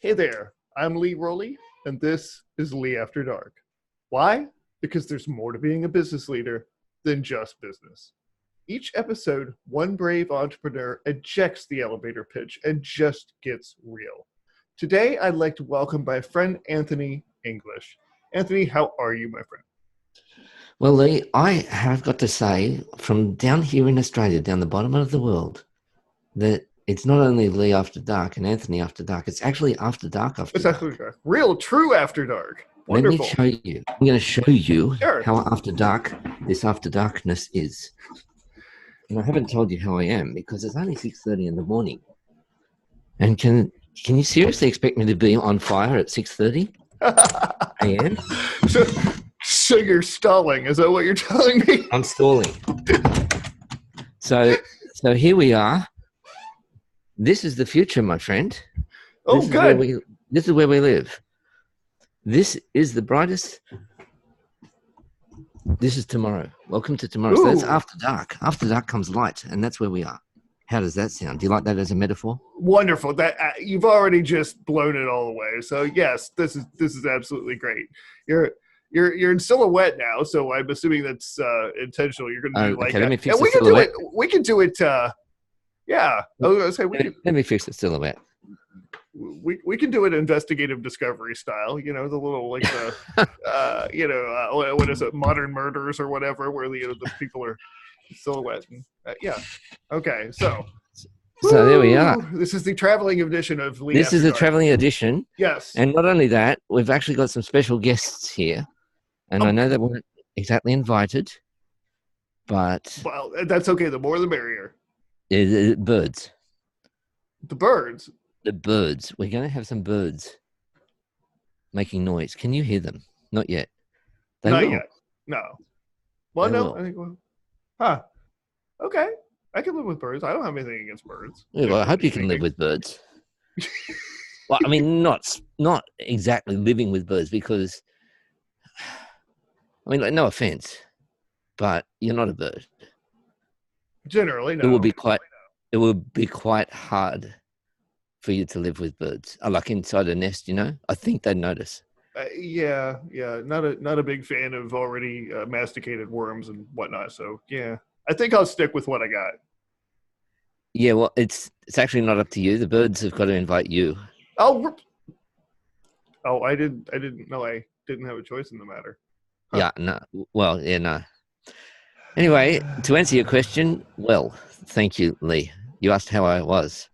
Hey there, I'm Lee Rowley, and this is Lee After Dark. Why? Because there's more to being a business leader than just business. Each episode, one brave entrepreneur ejects the elevator pitch and just gets real. Today, I'd like to welcome my friend Anthony English. Anthony, how are you, my friend? Well, Lee, I have got to say, from down here in Australia, down the bottom of the world, that it's not only Lee After Dark and Anthony After Dark, it's actually After Dark After It's Dark. actually real, true After Dark. Let me Wonderful. show you. I'm going to show you Sure. how After Dark this After Darkness is. And I haven't told you how I am because it's only 6:30 in the morning. And can you seriously expect me to be on fire at 6:30 a.m.? So you're stalling, is that what you're telling me? I'm stalling. So here we are. This is the future, my friend. Oh, good. This is where we live. This is the brightest. This is tomorrow. Welcome to tomorrow. So that's After Dark. After dark comes light, and that's where we are. How does that sound? Do you like that as a metaphor? Wonderful. That you've already just blown it all away. So yes, this is absolutely great. You're in silhouette now, so I'm assuming that's intentional. You're going to do like okay, let me fix and the we can silhouette. do it. We can do it. Yeah. I was gonna say Let me fix the silhouette. we can do it investigative discovery style. You know, the little like the what is it, Modern Murders or whatever, where the people are silhouette. And, yeah. Okay. So there we are. This is the traveling edition of Lee. This is a traveling edition. Yes. And not only that, we've actually got some special guests here. And I know they weren't exactly invited, but... Well, that's okay. The more the merrier. Birds. The birds? The birds. We're going to have some birds making noise. Can you hear them? Not yet. Not yet. No. Well, They no. will. I think, huh. Okay. I can live with birds. I don't have anything against birds. Yeah, well, I hope you can live with birds. Well, I mean, not exactly living with birds because, I mean, like, no offense, but you're not a bird. Generally, no. It would be quite hard for you to live with birds. Like inside a nest, you know. I think they'd notice. Yeah. Not a big fan of already masticated worms and whatnot. So yeah, I think I'll stick with what I got. Yeah, well, it's actually not up to you. The birds have got to invite you. Oh, I didn't know I didn't have a choice in the matter. Huh. Yeah, no. Well, yeah, no. Anyway, to answer your question, well, thank you, Lee. You asked how I was.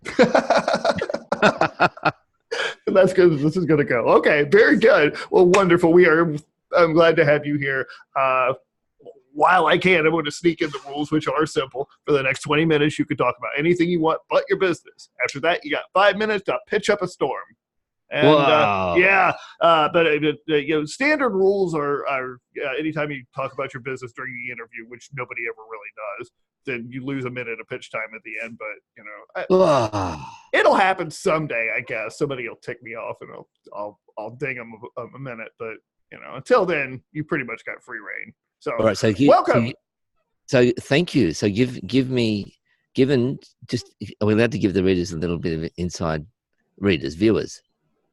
That's good. This is going to go. Okay, very good. Well, wonderful. I'm glad to have you here. While I can, I'm going to sneak in the rules, which are simple. For the next 20 minutes, you can talk about anything you want but your business. After that, you got 5 minutes to pitch up a storm. And but standard rules are anytime you talk about your business during the interview, which nobody ever really does, then you lose a minute of pitch time at the end. But it'll happen someday, I guess. Somebody will tick me off, and I'll ding them a minute. But until then, you pretty much got free reign. So, all right, so welcome. So thank you. So are we allowed to give the readers a little bit of inside? Readers, viewers,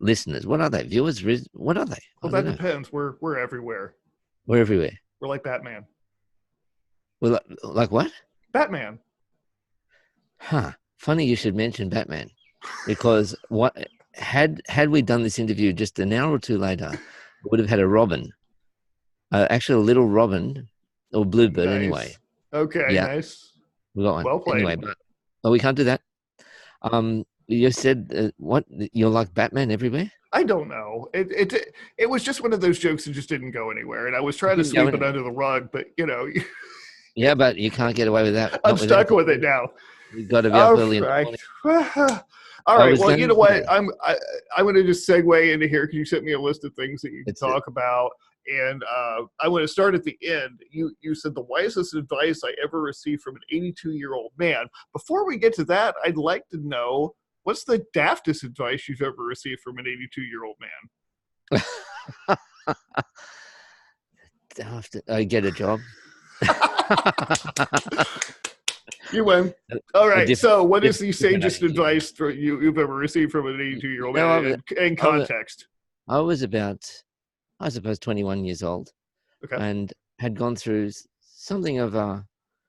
listeners. What are they? Viewers? What are they? Well, that depends. We're everywhere. We're everywhere. We're like Batman. We're like what? Batman. Huh. Funny you should mention Batman, because what had we done this interview just an hour or two later, we would have had a robin. Actually, a little robin or bluebird. Nice. Anyway. Okay. Yeah. Nice. We got one. Well played. Anyway, but we can't do that. You said what? You're like Batman everywhere? I don't know. It was just one of those jokes that just didn't go anywhere, and I was trying to sweep it under the rug, but Yeah, but you can't get away with that. I'm stuck with it now. You've got to be up early in the morning. All right. Well, you know what? I'm going to just segue into here because you sent me a list of things that you can talk about. And I want to start at the end. You said the wisest advice I ever received from an 82-year-old man. Before we get to that, I'd like to know, what's the daftest advice you've ever received from an 82-year-old man? I get a job. You win. All right. So, what is the different sagest attitude. advice you've ever received from an 82-year-old No, man in context? I was about, I suppose, 21 years old, Okay. and had gone through something of a,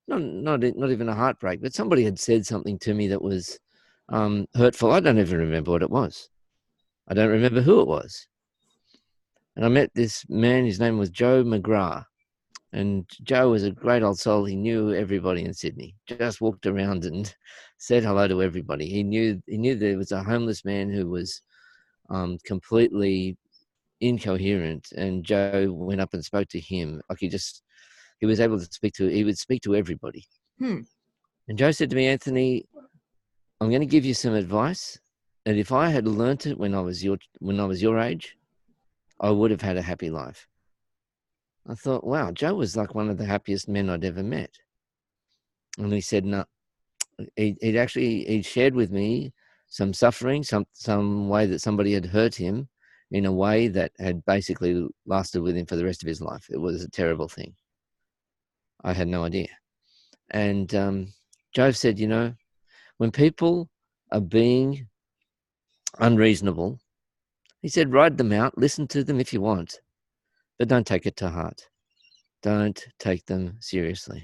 not even a heartbreak, but somebody had said something to me that was hurtful. I don't even remember what it was. I don't remember who it was. And I met this man. His name was Joe McGrath. And Joe was a great old soul. He knew everybody in Sydney. Just walked around and said hello to everybody. He knew there was a homeless man who was completely incoherent. And Joe went up and spoke to him. Like he was able to he would speak to everybody. And Joe said to me, Anthony, I'm going to give you some advice. And if I had learnt it when I was your age, I would have had a happy life. I thought, wow, Joe was like one of the happiest men I'd ever met. And he said, no, he shared with me some suffering, some way that somebody had hurt him in a way that had basically lasted with him for the rest of his life. It was a terrible thing. I had no idea. And Joe said, when people are being unreasonable, he said, ride them out, listen to them if you want, but don't take it to heart. Don't take them seriously.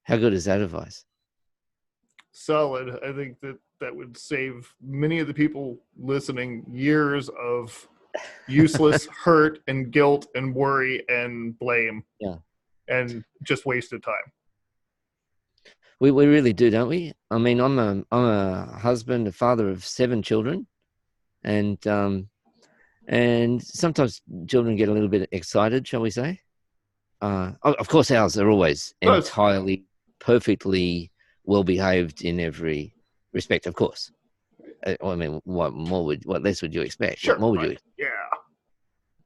How good is that advice? Solid. I think that would save many of the people listening years of useless hurt and guilt and worry and blame. Yeah. And just wasted time. We really do, don't we? I mean, I'm a husband, a father of 7 children, and sometimes children get a little bit excited, shall we say? Of course, ours are always entirely, perfectly well behaved in every respect. Of course. I mean, what less would you expect? Sure, what more would you expect? Yeah.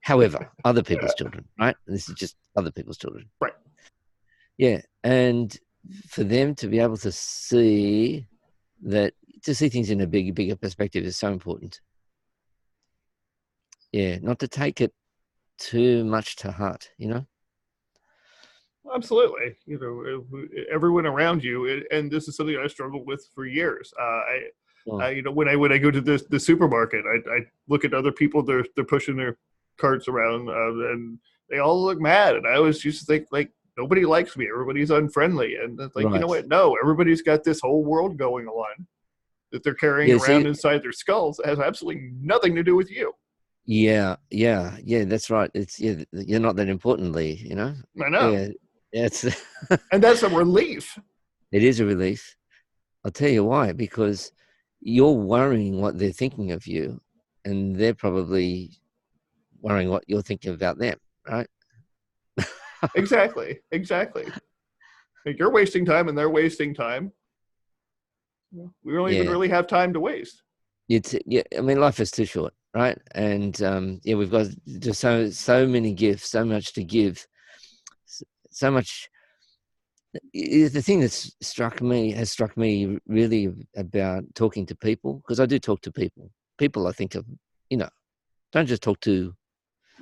However, other people's children, right? This is just other people's children. Right. Yeah. And for them to be able to see things in a bigger perspective is so important. Yeah. Not to take it too much to heart, Absolutely. Everyone around you, and this is something I struggled with for years. When I go to the supermarket, I look at other people. They're pushing their carts around, and they all look mad. And I always used to think, like, nobody likes me. Everybody's unfriendly. And it's like, right. You know what? No, everybody's got this whole world going on that they're carrying around inside their skulls. It has absolutely nothing to do with you. Yeah. That's right. It's you're not that important, Lee. I know. Yeah, it's and that's a relief. It is a relief. I'll tell you why. Because you're worrying what they're thinking of you, and they're probably worrying what you're thinking about them, right? Exactly. Like, you're wasting time, and they're wasting time. We don't even really have time to waste. I mean, life is too short, right? And we've got just so many gifts, so much to give, so much. The thing has struck me really about talking to people, because I do talk to people. People I think of, don't just talk to.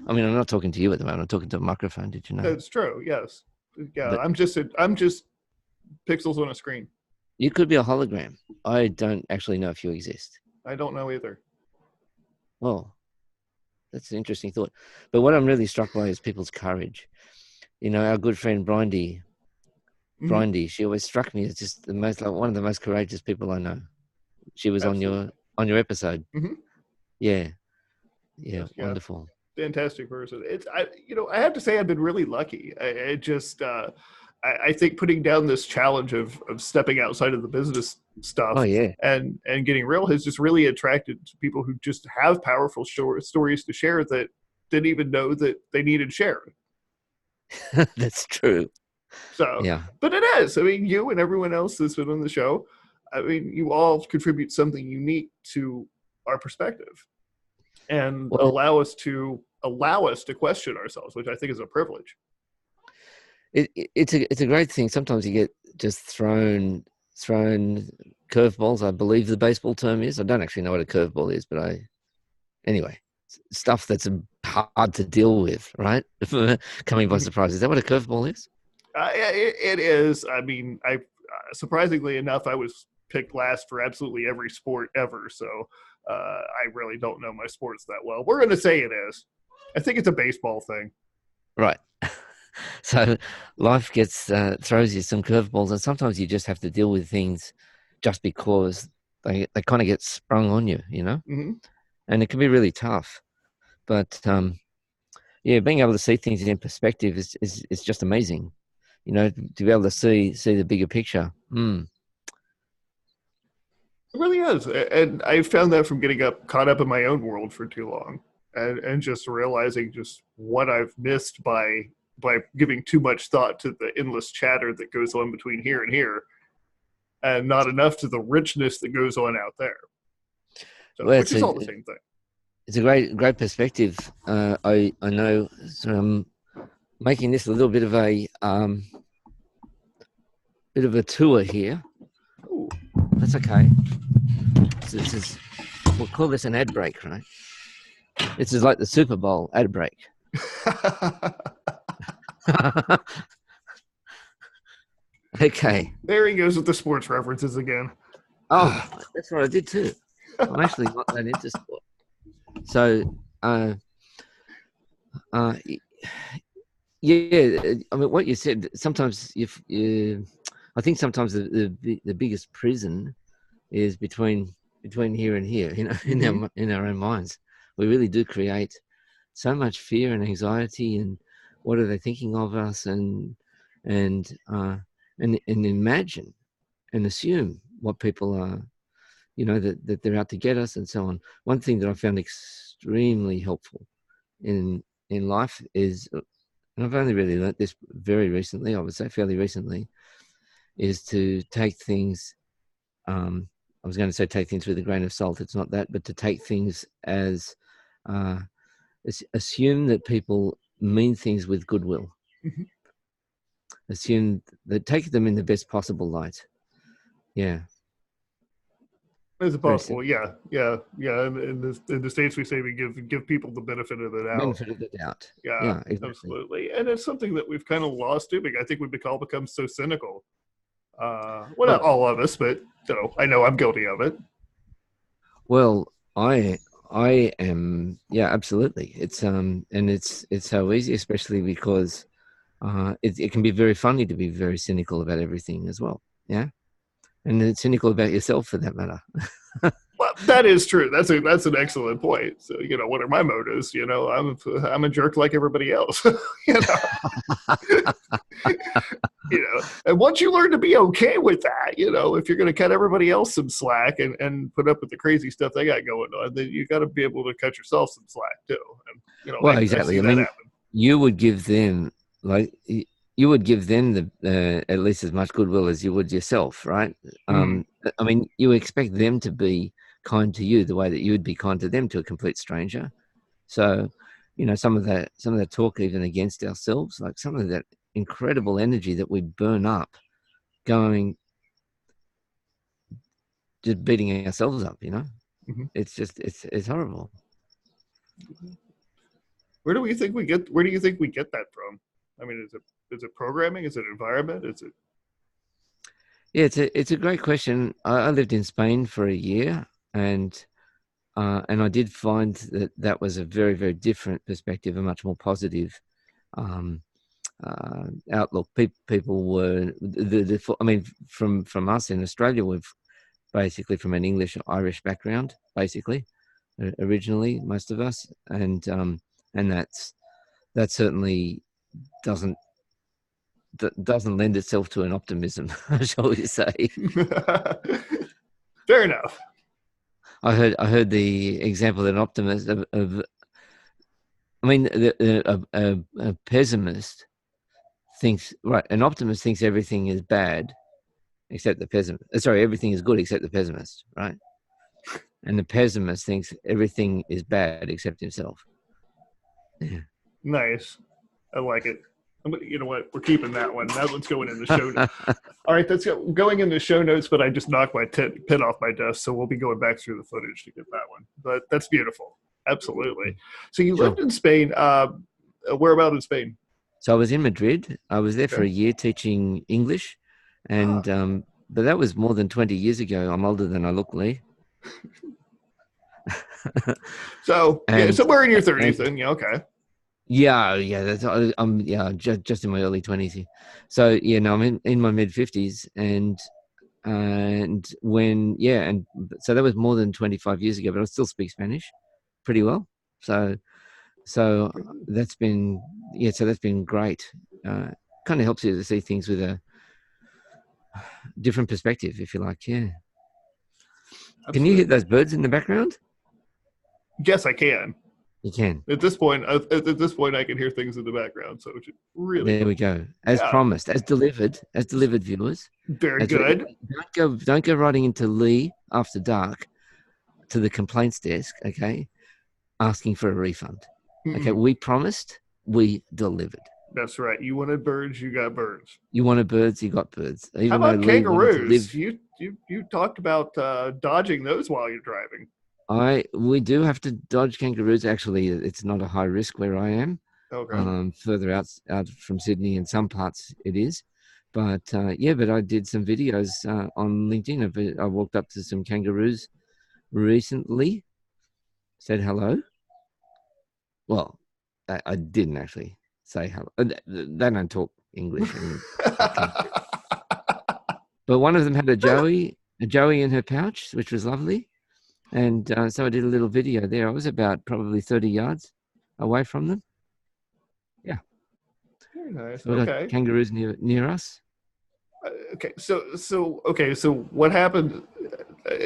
I mean, I'm not talking to you at the moment. I'm talking to a microphone. Did you know? That's true. Yes. Yeah. But I'm just pixels on a screen. You could be a hologram. I don't actually know if you exist. I don't know either. Well, that's an interesting thought. But what I'm really struck by is people's courage. Our good friend Brindy, she always struck me as just one of the most courageous people I know. She was Absolutely. on your episode. Mm-hmm. Yeah, yes, wonderful. Fantastic person. I have to say I've been really lucky. I think putting down this challenge of stepping outside of the business stuff and getting real has just really attracted people who just have powerful stories to share that didn't even know that they needed shared. That's true. So, yeah. But it is. I mean, you and everyone else that's been on the show, I mean, you all contribute something unique to our perspective and allow us to question ourselves, which I think is a privilege. It's a great thing. Sometimes you get just thrown curveballs. I believe the baseball term is. I don't actually know what a curveball is, but anyway, stuff that's hard to deal with, right? Coming by surprise. Is that what a curveball is? It is. I mean, surprisingly enough, I was picked last for absolutely every sport ever. So I really don't know my sports that well. We're going to say it is. I think it's a baseball thing. Right. So life gets throws you some curveballs, and sometimes you just have to deal with things just because they kind of get sprung on you, you know, Mm-hmm. and it can be really tough. But yeah, being able to see things in perspective is just amazing, you know, to be able to see the bigger picture. It really is. And I found that from getting caught up in my own world for too long, and just realizing just what I've missed by giving too much thought to the endless chatter that goes on between here and here, and not enough to the richness that goes on out there. So, Well, which is all the same thing. it's a great perspective. I know. So I'm making this a little bit of a tour here. Ooh. That's okay. So this is, we'll call this an ad break, right? This is like the Super Bowl ad break. Okay. There he goes with the sports references again. Oh, that's what I did too. I'm actually not that into sport. So, yeah. I mean, what you said. Sometimes, I think sometimes the biggest prison is between here and here. You know, in our own minds, we really do create so much fear and anxiety, and what are they thinking of us, and imagine and assume what people are, you know, that they're out to get us and so on. One thing that I found extremely helpful in life is, and I've only really learnt this very recently, I would say fairly recently, is to take things, I was going to say take things with a grain of salt. It's not that, but to take things as, assume that people mean things with goodwill. Mm-hmm. Assume that, take them in the best possible light. Yeah. As possible, yeah. In the States, we say we give people the benefit of the doubt. Benefit of the doubt. Yeah, exactly. Absolutely. And it's something that we've kind of lost too. I think we've all become so cynical. Well, not all of us, but I know I'm guilty of it. Well, I am. Yeah, absolutely. It's and it's so easy, especially because it can be very funny to be very cynical about everything as well. Yeah. And it's cynical about yourself for that matter. Well, that is true. That's an excellent point. So, what are my motives? I'm a jerk like everybody else. And once you learn to be okay with that, if you're going to cut everybody else some slack and put up with the crazy stuff they got going on, then you got to be able to cut yourself some slack too. And, well, exactly. I mean, you would give them at least as much goodwill as you would yourself, right? I mean, you expect them to be kind to you the way that you would be kind to them, to a complete stranger. So, some of that talk even against ourselves, like some of that incredible energy that we burn up going, just beating ourselves up, It's just, it's horrible. Where do you think we get that from? I mean, is it programming? Is it environment? Is it? Yeah, it's a great question. I lived in Spain for a year, and I did find that was a very, very different perspective, a much more positive outlook. People were I mean, from us in Australia, we've basically from an English Irish background, basically, originally most of us, and that certainly doesn't lend itself to an optimism, shall we say? Fair enough. I heard the example that an optimist a pessimist thinks, right, an optimist thinks everything is bad except the pessimist. Sorry, everything is good except the pessimist, right? And the pessimist thinks everything is bad except himself. Yeah. Nice. I like it. You know what? We're keeping that one. That one's going in the show notes. All right, that's going in the show notes, but I just knocked my pen off my desk, so we'll be going back through the footage to get that one. But that's beautiful. Absolutely. So you lived in Spain. Whereabout in Spain? So I was in Madrid. I was there for a year teaching English And but that was more than 20 years ago. I'm older than I look, Lee. So yeah, And somewhere in your 30s, then yeah, okay. yeah, that's I'm just in my early 20s here. So yeah, no, I'm in my mid 50s, and when and so that was more than 25 years ago, but I still speak Spanish pretty well. So that's been great. Kind of helps you to see things with a different perspective, if you like. Yeah. Absolutely. Can you hear those birds in the background? Yes, I can. You can. At this point, I can hear things in the background. So it's really There cool. we go. As promised, as delivered, viewers. Very good. Don't go writing into Lee after dark to the complaints desk, okay, asking for a refund. Okay, we promised, we delivered. That's right. You wanted birds, you got birds. You wanted birds, you got birds. How about kangaroos? You talked about dodging those while you're driving. We do have to dodge kangaroos. Actually, it's not a high risk where I am. Okay. Further out from Sydney, in some parts it is, but but I did some videos on LinkedIn. I walked up to some kangaroos recently, said hello. Well, I didn't actually say hello. They don't talk English, but one of them had a joey in her pouch, which was lovely. And so I did a little video there. I was about probably 30 yards away from them. Yeah. Very nice. So we got kangaroos near us. Okay. So what happened?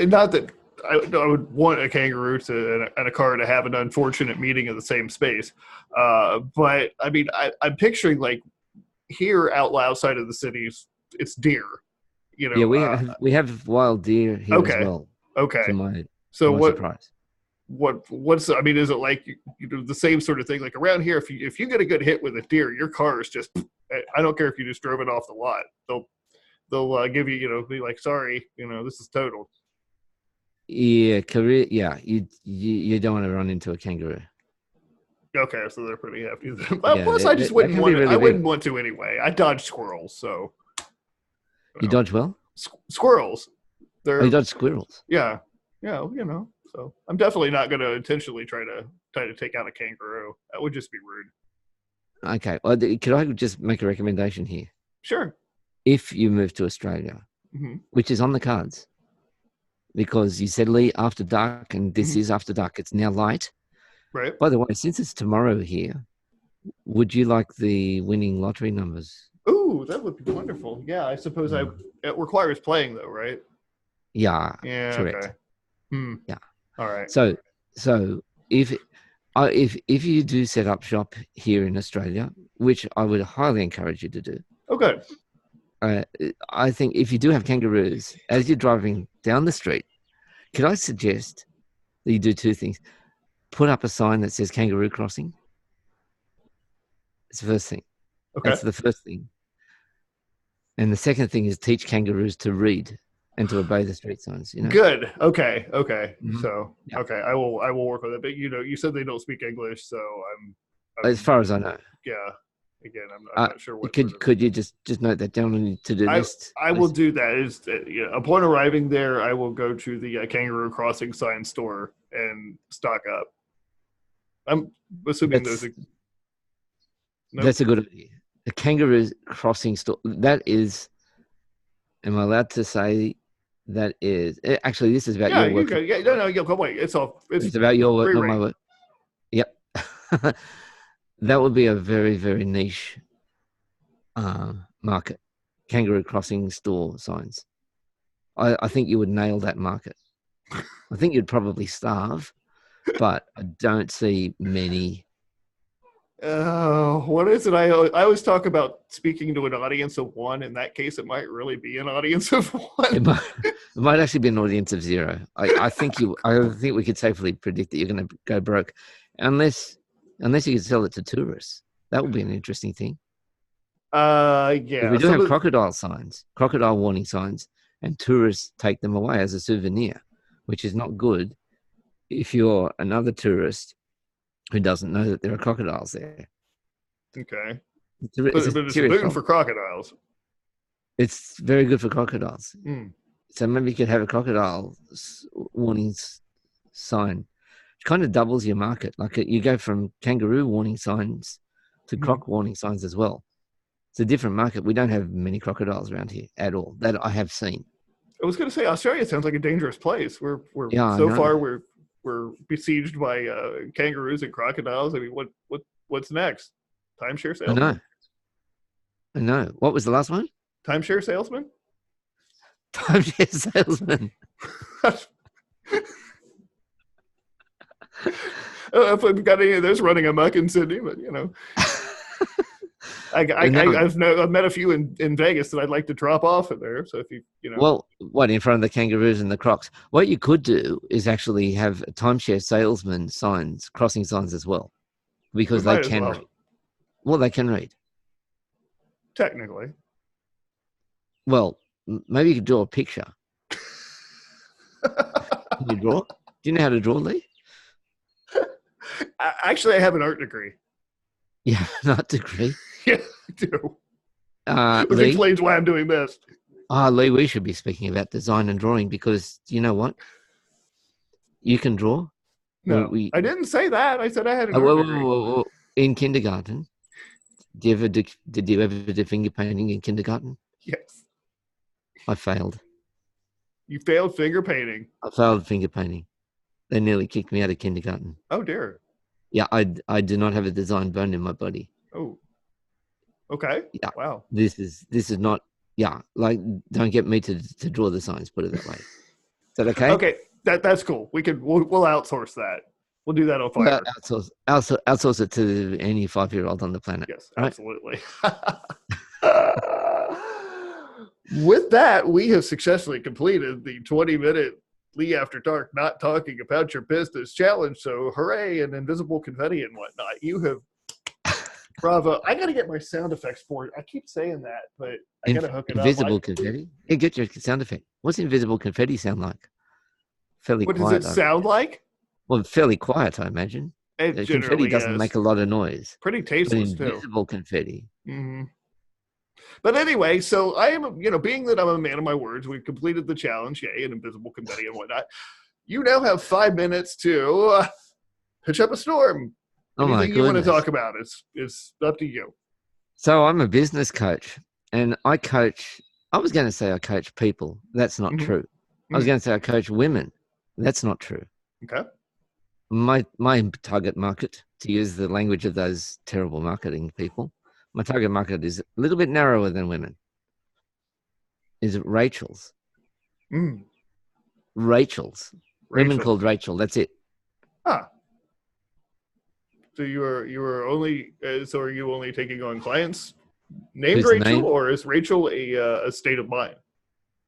Not that I would want a kangaroo and a car to have an unfortunate meeting in the same space. But I mean, I'm picturing like here outside of the cities, it's deer. You know. Yeah, we have wild deer here as well. Okay. To my surprise. What's I mean, is it like the same sort of thing? Like around here, if you get a good hit with a deer, your car is just, I don't care if you just drove it off the lot. They'll give you, be like, sorry, this is totaled. Yeah, you don't want to run into a kangaroo. Okay, so they're pretty hefty. Plus, I just wouldn't want to. I wouldn't want to anyway. I dodge squirrels, so. You dodge well? Squirrels. You dodge squirrels? Yeah. Yeah, so I'm definitely not going to intentionally try to take out a kangaroo. That would just be rude. Okay. Well, could I just make a recommendation here? Sure. If you move to Australia, which is on the cards, because you said, Lee, after dark, and this is after dark. It's now light. Right. By the way, since it's tomorrow here, would you like the winning lottery numbers? Ooh, that would be wonderful. Yeah, I suppose it requires playing though, right? Yeah. Yeah. Correct. Okay. Yeah. All right. So if you do set up shop here in Australia, which I would highly encourage you to do. Okay. I think if you do have kangaroos, as you're driving down the street, could I suggest that you do two things? Put up a sign that says kangaroo crossing. It's the first thing. Okay. That's the first thing. And the second thing is teach kangaroos to read and to obey the street signs. Good. Okay. So okay, I will work with it. But you said they don't speak English, so I'm as far as I know. Yeah. Again, I'm not sure what. Could you just note that down on your to-do list? I will do that. Upon arriving there, I will go to the kangaroo crossing sign store and stock up. I'm assuming those. Nope. That's a good idea. A kangaroo crossing store. That is. Am I allowed to say? That is actually. This is about your work. No. Wait. It's about your work, not my work. Yep. That would be a very, very niche market. Kangaroo crossing store signs. I think you would nail that market. I think you'd probably starve, but I don't see many. What is it? I always talk about speaking to an audience of one. In that case, it might really be an audience of one. It might actually be an audience of zero. I think we could safely predict that you're going to go broke, unless you can sell it to tourists. That would be an interesting thing. Yeah. We do have crocodile warning signs, and tourists take them away as a souvenir, which is not good if you're another tourist who doesn't know that there are crocodiles there. Okay. But it's a boon for crocodiles. It's very good for crocodiles. Mm. So maybe you could have a crocodile warning sign. It kind of doubles your market. Like you go from kangaroo warning signs to croc warning signs as well. It's a different market. We don't have many crocodiles around here at all that I have seen. I was going to say Australia sounds like a dangerous place. We're Yeah, so far we're besieged by kangaroos and crocodiles. I mean, what's next? Timeshare salesman. I know. What was the last one? Timeshare salesman. Timeshare salesman. If we've got any of those running amok in Sydney, but you know, I've met a few in Vegas that I'd like to drop off in there. So if you know, well, what in front of the kangaroos and the crocs? What you could do is actually have timeshare salesman signs, crossing signs as well, because they can read. Well, they can read. Technically. Well, maybe you could draw a picture. Can you draw? Do you know how to draw, Lee? Actually, I have an art degree. Yeah, an art degree. Yeah, I do. Which Lee, explains why I'm doing this. Lee, we should be speaking about design and drawing because you know what? You can draw. No, I didn't say that. I said I had an art degree. In kindergarten, did you ever do finger painting in kindergarten? Yes. I failed. You failed finger painting. I failed finger painting. They nearly kicked me out of kindergarten. Oh dear. Yeah, I do not have a design bone in my body. Oh. Okay. Yeah. Wow. This is not. Yeah, like don't get me to draw the signs. Put it that way. Is that okay? Okay, that's cool. We'll outsource that. We'll do that on Fiverr. Outsource it to any 5-year-old on the planet. Yes, right? Absolutely. With that, we have successfully completed the 20-minute Lee After Dark not talking about your business challenge. So hooray and invisible confetti and whatnot. You have bravo. I got to get my sound effects for it. I keep saying that, but I got to hook it invisible confetti? Yeah, get your sound effect. What's invisible confetti sound like? Fairly quiet. What does it sound like? Well, fairly quiet, I imagine. It confetti doesn't make a lot of noise. Pretty tasteless, too. Invisible confetti. Mm-hmm. But anyway, so I am, being that I'm a man of my words, we've completed the challenge, yay, and invisible confetti and whatnot. You now have 5 minutes to pitch up a storm. Anything you want to talk about is up to you. So I'm a business coach, and I was going to say I coach people. That's not true. I was going to say I coach women. That's not true. Okay. My target market, to use the language of those terrible marketing people, my target market is a little bit narrower than women. Is Rachel's. Rachel's. Women called Rachel. That's it. Ah. So you are only so are you only taking on clients named Rachel, or is Rachel a state of mind?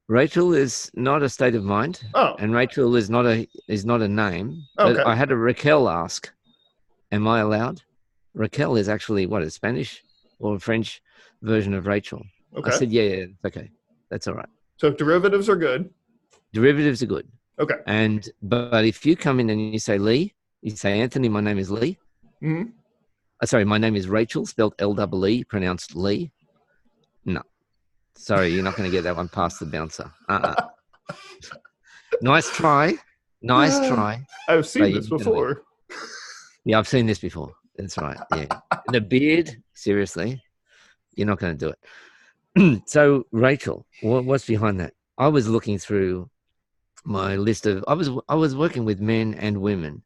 Rachel is not a state of mind. Oh. And Rachel is not a name. Okay. But I had a Raquel ask, am I allowed? Raquel is actually a Spanish or a French version of Rachel. Okay. I said, yeah, okay. That's all right. So derivatives are good. Derivatives are good. Okay. But if you come in and you say Lee, you say, Anthony, my name is Lee. Mm-hmm. Sorry, my name is Rachel, spelled L-E-E, pronounced Lee. No. Sorry, you're not going to get that one past the bouncer. Nice try. I've seen this before. Yeah, I've seen this before. That's right. Yeah. The beard, seriously, you're not going to do it. So, Rachel, what's behind that? I was looking through my list of. I was working with men and women,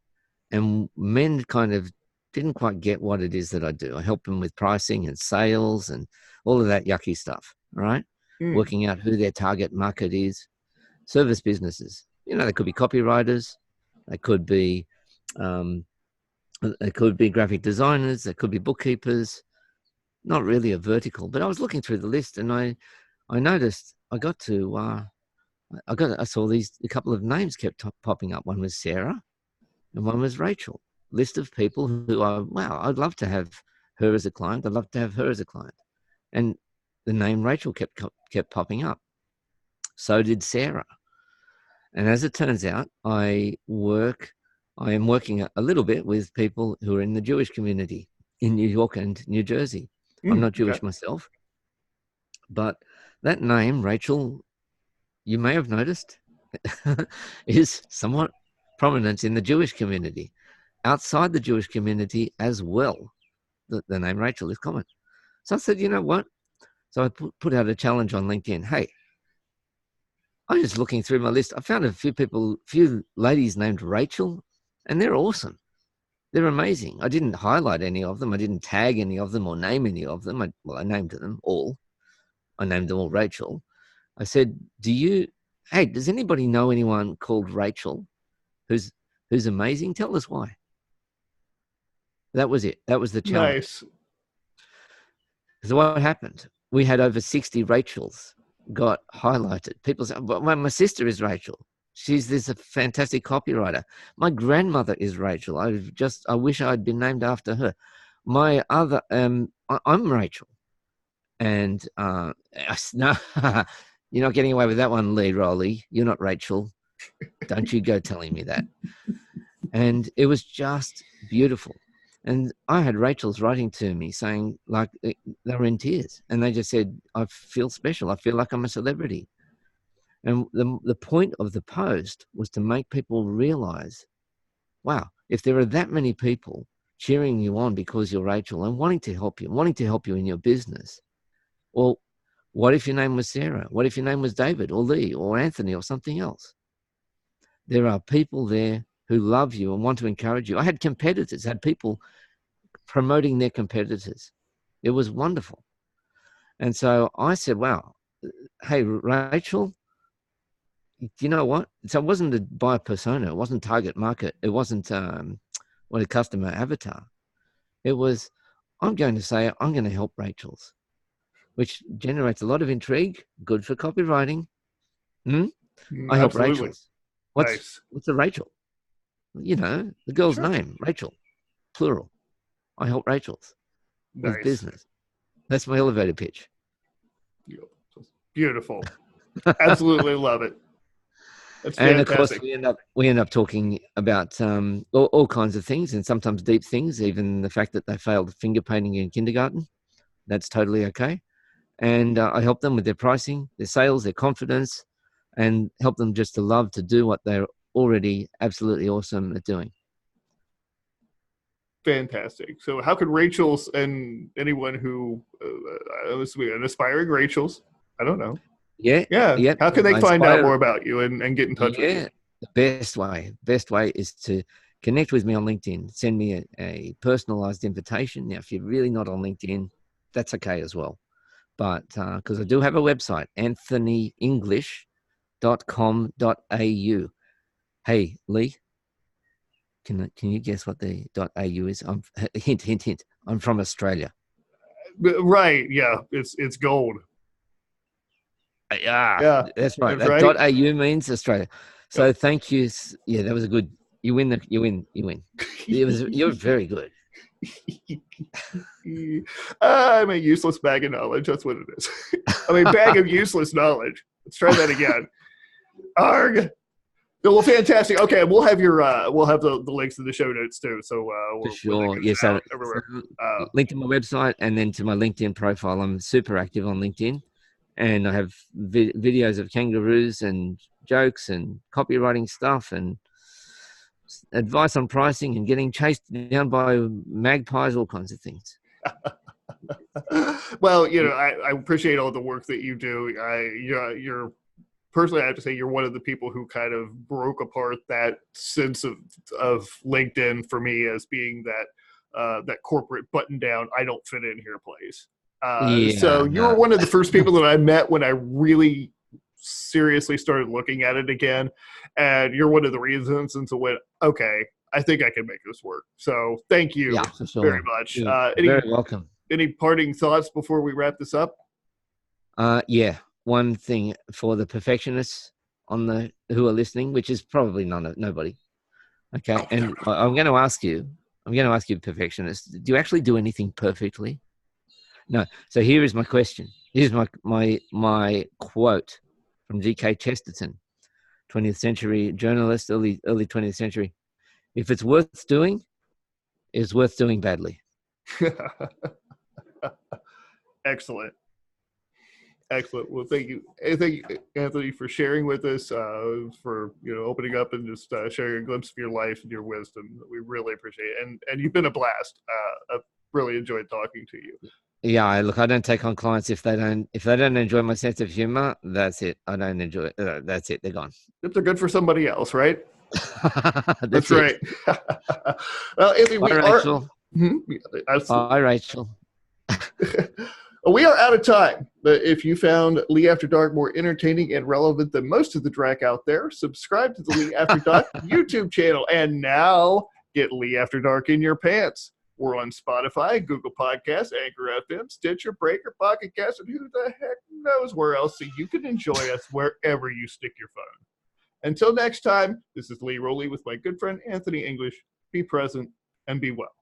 and men kind of didn't quite get what it is that I do. I help them with pricing and sales and all of that yucky stuff. Right? Working out who their target market is. Service businesses. They could be copywriters. They could be graphic designers. They could be bookkeepers. Not really a vertical, but I was looking through the list and I noticed I saw a couple of names kept popping up. One was Sarah and one was Rachel. List of people who I'd love to have her as a client. I'd love to have her as a client. And the name Rachel kept popping up. So did Sarah. And as it turns out, I am working a little bit with people who are in the Jewish community in New York and New Jersey. I'm not Jewish myself, but that name, Rachel, you may have noticed, is somewhat prominent in the Jewish community. Outside the Jewish community as well, the name Rachel is common. So I said, you know what? So I put out a challenge on LinkedIn. Hey, I'm just looking through my list. I found a few ladies named Rachel, and they're awesome. They're amazing. I didn't highlight any of them. I didn't tag any of them or name any of them. I named them all. I named them all Rachel. I said, does anybody know anyone called Rachel who's amazing? Tell us why. That was it. That was the challenge. Nice. So what happened? We had over 60 Rachels got highlighted. People say, well, my sister is Rachel. She's a fantastic copywriter. My grandmother is Rachel. I wish I'd been named after her. My other, I'm Rachel. And no, you're not getting away with that one, Lee Rowley. You're not Rachel. Don't you go telling me that. And it was just beautiful. And I had Rachel's writing to me saying, like, they were in tears. And they just said, I feel special. I feel like I'm a celebrity. And the point of the post was to make people realize, wow, if there are that many people cheering you on because you're Rachel and wanting to help you in your business, well, what if your name was Sarah? What if your name was David or Lee or Anthony or something else? There are people there who love you and want to encourage you. I had competitors, had people promoting their competitors. It was wonderful. And so I said, wow, hey, Rachel, you know what? So it wasn't a buyer persona. It wasn't target market. It wasn't a customer avatar. It was, I'm going to help Rachel's, which generates a lot of intrigue, good for copywriting. I help Rachel's. What's a Rachel? You know, the girl's name, Rachel, plural. I help Rachel's with business. That's my elevator pitch. Beautiful. Absolutely love it. That's and fantastic. Of course, we end up talking about all kinds of things, and sometimes deep things, even the fact that they failed finger painting in kindergarten. That's totally okay. And I help them with their pricing, their sales, their confidence, and help them just to love to do what they're already absolutely awesome at doing. Fantastic. So how could Rachel's and anyone who an aspiring Rachel's, I don't know. Yeah. How can they find out more about you and get in touch with you? The best way is to connect with me on LinkedIn. Send me a personalized invitation. Now, if you're really not on LinkedIn, that's okay as well. But because I do have a website, anthonyenglish.com.au. Hey, Lee, can you guess what the .au is? Hint. I'm from Australia. Right. Yeah. It's gold. Yeah, that's right. That right. .au means Australia. So Thank you. Yeah, that was a good. You win. You're very good. I'm a useless bag of knowledge. That's what it is. I'm a bag of useless knowledge. Let's try that again. Arg. Well, fantastic. Okay, we'll have the links in the show notes too. So for sure. Yes, so link to my website and then to my LinkedIn profile. I'm super active on LinkedIn, and I have videos of kangaroos and jokes and copywriting stuff and advice on pricing and getting chased down by magpies, all kinds of things. Well, I appreciate all the work that you do. You're personally, I have to say, you're one of the people who kind of broke apart that sense of LinkedIn for me as being that corporate button down, I don't fit in here place. So you were one of the first people that I met when I really seriously started looking at it again, and you're one of the reasons. And so went, okay, I think I can make this work. So thank you very much. Very welcome. Any parting thoughts before we wrap this up? One thing for the perfectionists who are listening, which is probably nobody. Okay, and I'm going to ask you, perfectionists, do you actually do anything perfectly? No. So here is my question. Here's my quote from G.K. Chesterton, 20th century journalist, early 20th century. If it's worth doing, it's worth doing badly. Excellent. Excellent. Well, thank you. And thank you, Anthony, for sharing with us, for opening up and just sharing a glimpse of your life and your wisdom. We really appreciate it. And you've been a blast. I've really enjoyed talking to you. Yeah, look, I don't take on clients if they don't enjoy my sense of humor. That's it. I don't enjoy it. That's it. They're gone. If they're good for somebody else, right? That's right. Well, Anthony, Bye, Rachel. Absolutely. Bye, Rachel. We are out of time. But if you found Lee After Dark more entertaining and relevant than most of the drag out there, subscribe to the Lee After Dark YouTube channel. And now get Lee After Dark in your pants. We're on Spotify, Google Podcasts, Anchor FM, Stitcher, Breaker, Pocket Cast, and who the heck knows where else, so you can enjoy us wherever you stick your phone. Until next time, this is Lee Rowley with my good friend Anthony English. Be present and be well.